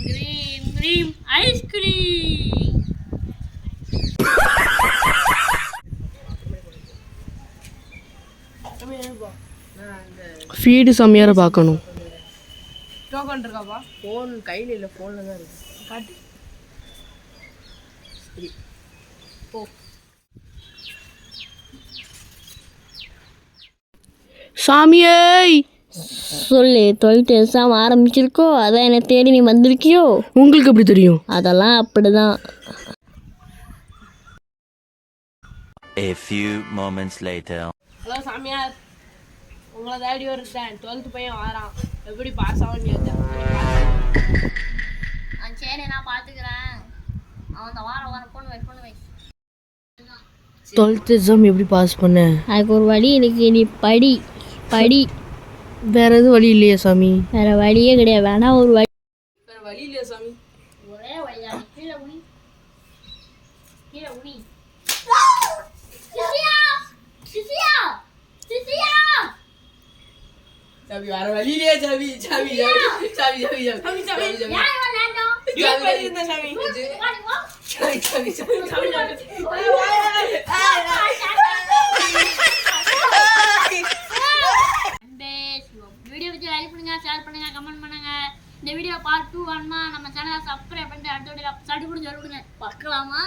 Cream cream ice cream. Feed சமையார பார்க்கணும். Token இருக்காப்பா? Phone கையில் இல்லை, ஃபோனில் தான் இருக்கு. காட்டு. சரி போ. சாமியே சொல்லு, 12th எக்ஸாம் ஆரம்பிச்சிருக்கோ, அதான் என்னை தேடி நீ வந்திருக்கியோ? உங்களுக்கு எப்படி தெரியும்? அதெல்லாம் அப்படிதான். A few moments later. Hello சாமியார், உங்களை தேடி வருத்தேன். 12th பையன் வாரான், எப்படி பாஸ் ஆகும்னு கேட்டேன். சரி, நான் பார்த்துக்கிறேன். அவன் தான் வாரம் பொண்ணு வை. 12th எக்ஸாம் எப்படி பாஸ் பண்ண? அதுக்கு ஒரு வழி இருக்கு, நீ படி. வேற எதுவும் வழி இல்லையா சாமி? வேற வழியே கிடையாது. வேணா ஒரு வழி. வேற வழி இல்லையா சாமி? ஒரே வழியா, கீழே உனி. சாமி வேற வழி இல்லையா சாமி? சாமி சாமி சாமி சாமி சாமி சாமி வீடியோ பற்றி லைக் பண்ணுங்க, ஷேர் பண்ணுங்க, கமெண்ட் பண்ணுங்க. இந்த வீடியோ பார்ட் 2 வேணுமா நம்ம சேனலை சப்ஸ்கிரைப் பண்ணிட்டு அடுத்த வீடியோ சடுபுடிஞ்சு வருதுங்க பார்க்கலாமா?